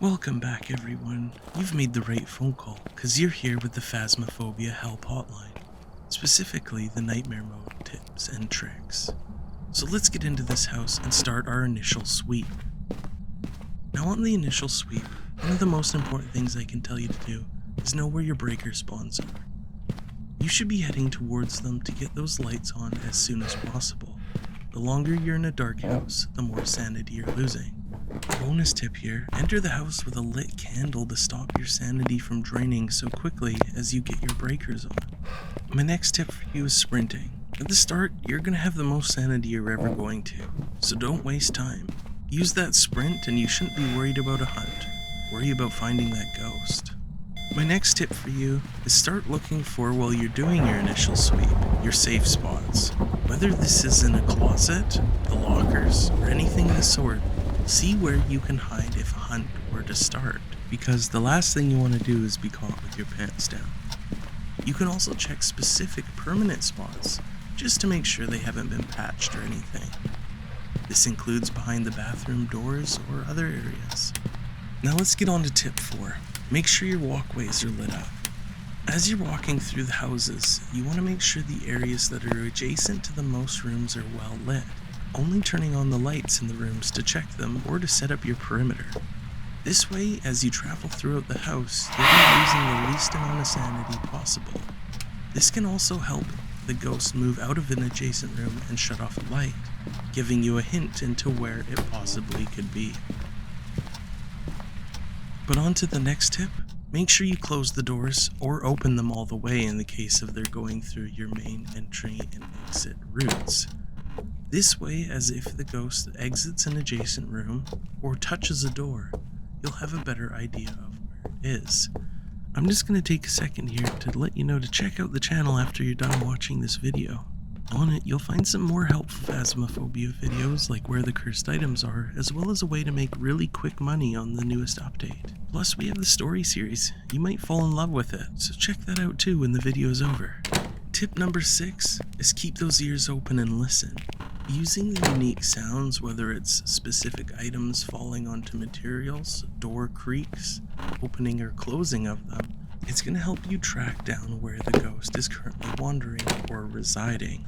Welcome back, everyone. You've made the right phone call, because you're here with the Phasmophobia Help Hotline, specifically the Nightmare Mode tips and tricks. So let's get into this house and start our initial sweep. Now on the initial sweep, one of the most important things I can tell you to do is know where your breaker spawns are. You should be heading towards them to get those lights on as soon as possible. The longer you're in a dark house, the more sanity you're losing. Bonus tip here, enter the house with a lit candle to stop your sanity from draining so quickly as you get your breakers on. My next tip for you is sprinting. At the start, you're going to have the most sanity you're ever going to, so don't waste time. Use that sprint and you shouldn't be worried about a hunt. Worry about finding that ghost. My next tip for you is start looking for, while you're doing your initial sweep, your safe spots. Whether this is in a closet, the lockers, or anything of the sort, see where you can hide if a hunt were to start, because the last thing you want to do is be caught with your pants down. You can also check specific permanent spots, just to make sure they haven't been patched or anything. This includes behind the bathroom doors or other areas. Now let's get on to tip 4. Make sure your walkways are lit up. As you're walking through the houses, you want to make sure the areas that are adjacent to the most rooms are well lit, only turning on the lights in the rooms to check them or to set up your perimeter. This way, as you travel throughout the house, you'll be using the least amount of sanity possible. This can also help the ghost move out of an adjacent room and shut off a light, giving you a hint into where it possibly could be. But on to the next tip. Make sure you close the doors or open them all the way in the case of they're going through your main entry and exit routes. This way, as if the ghost exits an adjacent room or touches a door, you'll have a better idea of where it is. I'm just going to take a second here to let you know to check out the channel after you're done watching this video. On it, you'll find some more helpful Phasmophobia videos like where the cursed items are, as well as a way to make really quick money on the newest update. Plus, we have the story series. You might fall in love with it, so check that out too when the video is over. Tip number 6 is keep those ears open and listen. Using the unique sounds, whether it's specific items falling onto materials, door creaks, opening or closing of them, it's going to help you track down where the ghost is currently wandering or residing.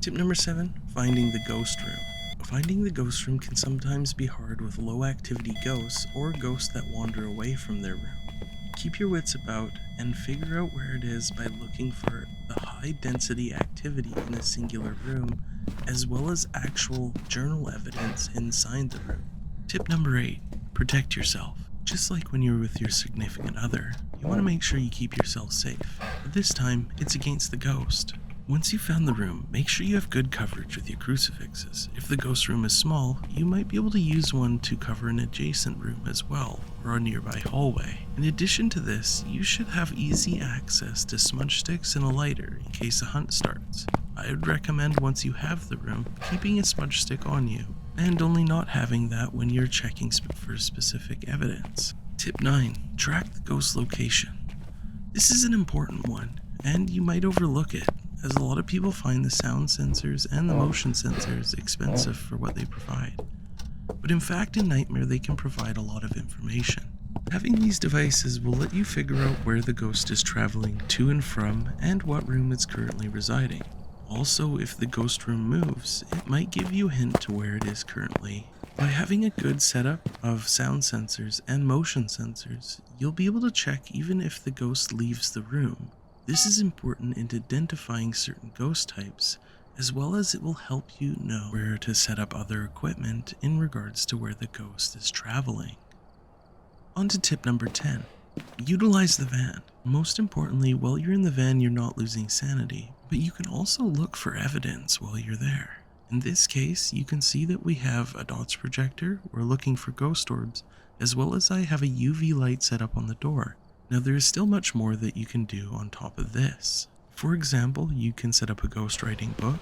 Tip number 7, finding the ghost room. Finding the ghost room can sometimes be hard with low activity ghosts or ghosts that wander away from their room. Keep your wits about and figure out where it is by looking for the high density activity in a singular room, as well as actual journal evidence inside the room. Tip number 8, protect yourself. Just like when you're with your significant other, you want to make sure you keep yourself safe. But this time, it's against the ghost. Once you've found the room, make sure you have good coverage with your crucifixes. If the ghost room is small, you might be able to use one to cover an adjacent room as well, or a nearby hallway. In addition to this, you should have easy access to smudge sticks and a lighter in case a hunt starts. I would recommend, once you have the room, keeping a smudge stick on you, and only not having that when you're checking for specific evidence. Tip 9, track the ghost location. This is an important one, and you might overlook it, as a lot of people find the sound sensors and the motion sensors expensive for what they provide. But in fact, in Nightmare, they can provide a lot of information. Having these devices will let you figure out where the ghost is traveling to and from, and what room it's currently residing. Also, if the ghost room moves, it might give you a hint to where it is currently. By having a good setup of sound sensors and motion sensors, you'll be able to check even if the ghost leaves the room. This is important in identifying certain ghost types, as well as it will help you know where to set up other equipment in regards to where the ghost is traveling. On to tip number 10. Utilize the van. Most importantly, while you're in the van, you're not losing sanity, but you can also look for evidence while you're there. In this case, you can see that we have a dots projector, we're looking for ghost orbs, as well as I have a UV light set up on the door. Now there is still much more that you can do on top of this. For example, you can set up a ghost writing book,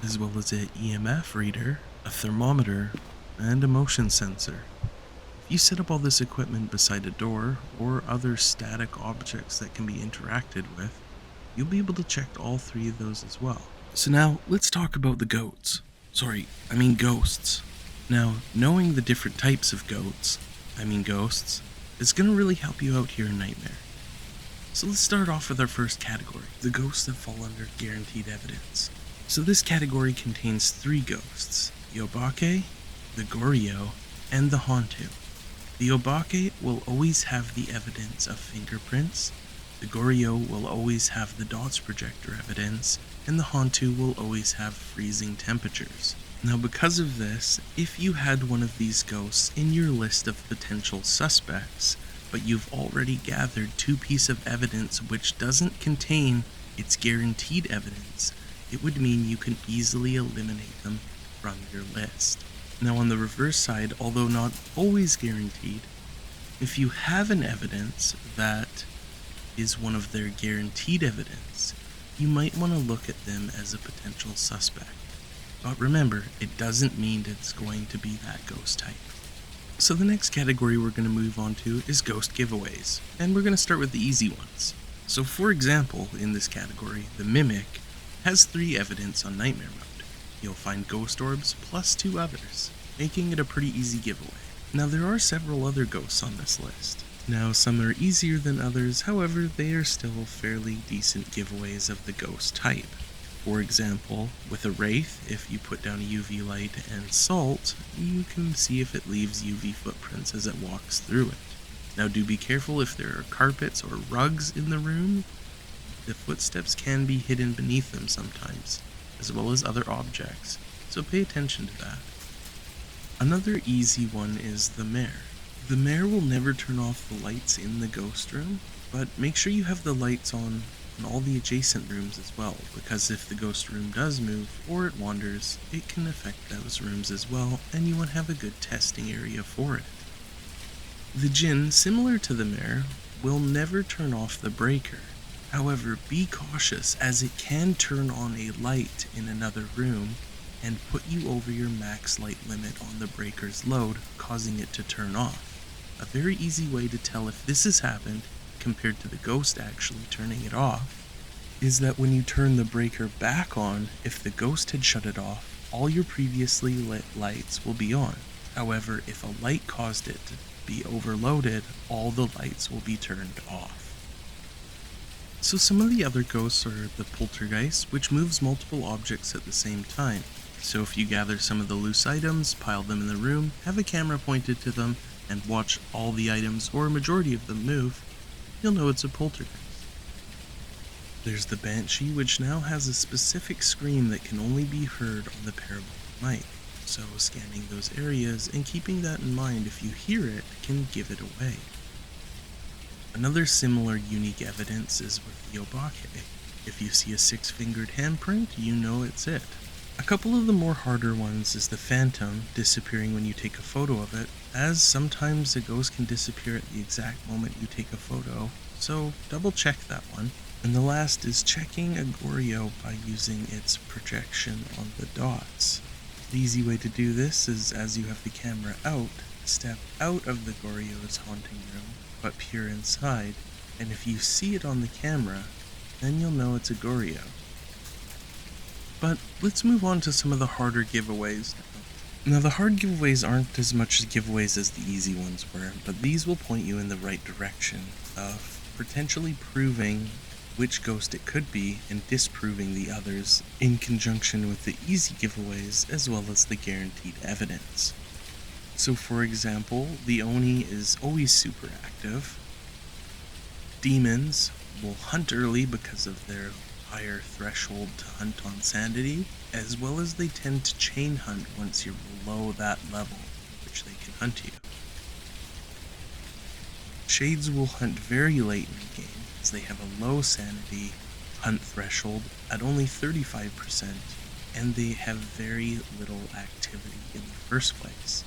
as well as an EMF reader, a thermometer, and a motion sensor. If you set up all this equipment beside a door or other static objects that can be interacted with, you'll be able to check all 3 of those as well. So now let's talk about the ghosts. Ghosts. Now, knowing the different types of ghosts, is going to really help you out here in Nightmare. So let's start off with our first category, the ghosts that fall under guaranteed evidence. So this category contains 3 ghosts, the Obake, the Goryo, and the Hantu. The Obake will always have the evidence of fingerprints, the Goryo will always have the dots projector evidence, and the Hantu will always have freezing temperatures. Now because of this, if you had one of these ghosts in your list of potential suspects, but you've already gathered 2 pieces of evidence which doesn't contain its guaranteed evidence, it would mean you can easily eliminate them from your list. Now on the reverse side, although not always guaranteed, if you have an evidence that is one of their guaranteed evidence, you might want to look at them as a potential suspect. But remember, it doesn't mean it's going to be that ghost type. So the next category we're going to move on to is ghost giveaways, and we're going to start with the easy ones. So for example, in this category, the Mimic has 3 evidence on Nightmare mode. You'll find ghost orbs plus 2 others, making it a pretty easy giveaway. Now there are several other ghosts on this list. Now some are easier than others, however they are still fairly decent giveaways of the ghost type. For example, with a Wraith, if you put down a UV light and salt, you can see if it leaves UV footprints as it walks through it. Now do be careful if there are carpets or rugs in the room. The footsteps can be hidden beneath them sometimes, as well as other objects, so pay attention to that. Another easy one is the Mare. The Mare will never turn off the lights in the ghost room, but make sure you have the lights on in all the adjacent rooms as well, because if the ghost room does move or it wanders, it can affect those rooms as well, and you want to have a good testing area for it. The Djinn, similar to the Mare, will never turn off the breaker. However, be cautious as it can turn on a light in another room and put you over your max light limit on the breaker's load, causing it to turn off. A very easy way to tell if this has happened, compared to the ghost actually turning it off, is that when you turn the breaker back on, if the ghost had shut it off, all your previously lit lights will be on. However, if a light caused it to be overloaded, all the lights will be turned off. So some of the other ghosts are the Poltergeist, which moves multiple objects at the same time. So if you gather some of the loose items, pile them in the room, have a camera pointed to them, and watch all the items or a majority of them move, you'll know it's a poltergeist. There's the Banshee, which now has a specific scream that can only be heard on the parabolic mic. So scanning those areas and keeping that in mind if you hear it can give it away. Another similar unique evidence is with the Obake. If you see a 6-fingered handprint, you know it's it. A couple of the more harder ones is the Phantom, disappearing when you take a photo of it, as sometimes a ghost can disappear at the exact moment you take a photo, so double check that one. And the last is checking a Goryo by using its projection on the dots. The easy way to do this is, as you have the camera out, step out of the Goryo's haunting room, but peer inside, and if you see it on the camera, then you'll know it's a Goryo. But let's move on to some of the harder giveaways now. Now the hard giveaways aren't as much giveaways as the easy ones were, but these will point you in the right direction of potentially proving which ghost it could be and disproving the others in conjunction with the easy giveaways as well as the guaranteed evidence. So for example, the Oni is always super active. Demons will hunt early because of their higher threshold to hunt on sanity, as well as they tend to chain hunt once you're below that level, which they can hunt you. Shades will hunt very late in the game, as they have a low sanity hunt threshold at only 35%, and they have very little activity in the first place.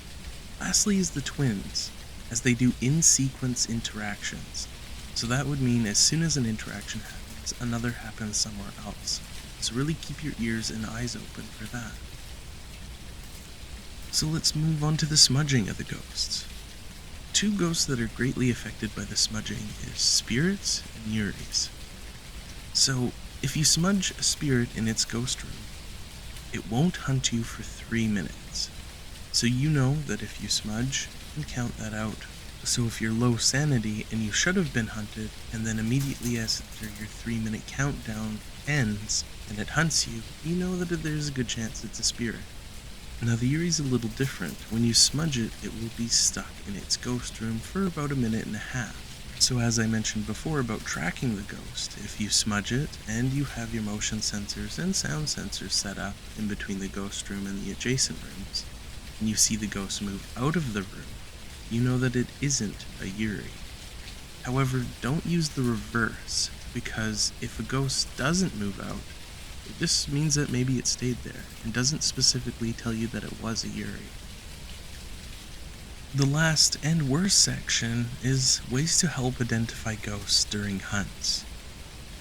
Lastly is the Twins, as they do in-sequence interactions, so that would mean as soon as an interaction happens, another happens somewhere else. So really keep your ears and eyes open for that. So let's move on to the smudging of the ghosts. 2 ghosts that are greatly affected by the smudging is spirits and Yuris. So if you smudge a spirit in its ghost room, it won't hunt you for 3 minutes. So you know that if you smudge, you can count that out. So if you're low sanity and you should have been hunted, and then immediately after your 3-minute countdown ends and it hunts you, you know that there's a good chance it's a spirit. Now the Yuri's a little different. When you smudge it, it will be stuck in its ghost room for about 1.5 minutes. So as I mentioned before about tracking the ghost, if you smudge it and you have your motion sensors and sound sensors set up in between the ghost room and the adjacent rooms, and you see the ghost move out of the room, you know that it isn't a Yuri. However, don't use the reverse, because if a ghost doesn't move out, it just means that maybe it stayed there, and doesn't specifically tell you that it was a Yuri. The last and worst section is ways to help identify ghosts during hunts.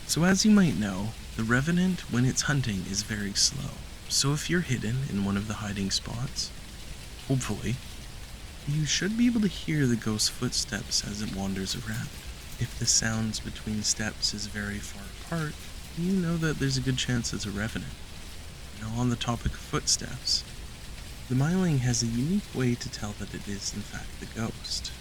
So as you might know, the Revenant when it's hunting is very slow, so if you're hidden in one of the hiding spots, hopefully, you should be able to hear the ghost's footsteps as it wanders around. If the sounds between steps is very far apart, you know that there's a good chance it's a Revenant. Now on the topic of footsteps, the Myling has a unique way to tell that it is in fact the ghost.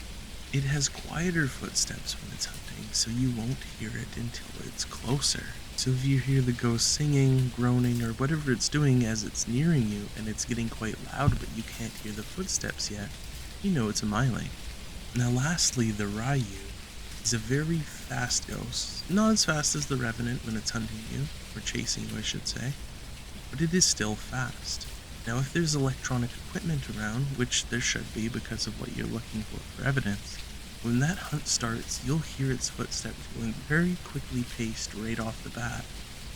It has quieter footsteps when it's hunting, so you won't hear it until it's closer. So if you hear the ghost singing, groaning, or whatever it's doing as it's nearing you and it's getting quite loud but you can't hear the footsteps yet, you know it's a Myling. Now lastly, the Ryu is a very fast ghost. Not as fast as the Revenant when it's hunting you, or chasing you I should say, but it is still fast. Now if there's electronic equipment around, which there should be because of what you're looking for evidence, when that hunt starts, you'll hear its footsteps going very quickly paced right off the bat,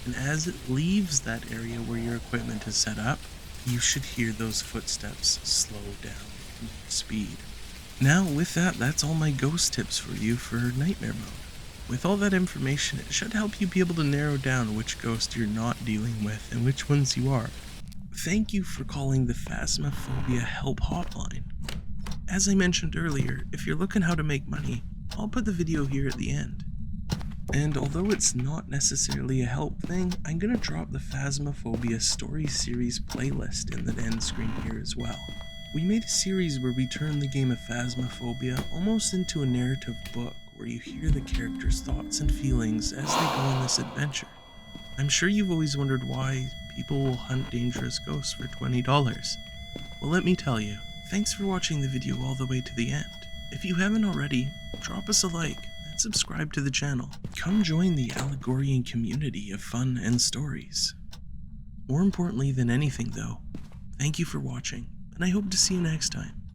and as it leaves that area where your equipment is set up, you should hear those footsteps slow down in speed. Now with that, that's all my ghost tips for you for Nightmare Mode. With all that information, it should help you be able to narrow down which ghost you're not dealing with and which ones you are. Thank you for calling the Phasmophobia Help Hotline. As I mentioned earlier, if you're looking how to make money, I'll put the video here at the end. And although it's not necessarily a help thing, I'm gonna drop the Phasmophobia Story Series playlist in the end screen here as well. We made a series where we turned the game of Phasmophobia almost into a narrative book where you hear the characters' thoughts and feelings as they go on this adventure. I'm sure you've always wondered why people will hunt dangerous ghosts for $20. Well, let me tell you, thanks for watching the video all the way to the end. If you haven't already, drop us a like and subscribe to the channel. Come join the Alagorian community of fun and stories. More importantly than anything though, thank you for watching, and I hope to see you next time.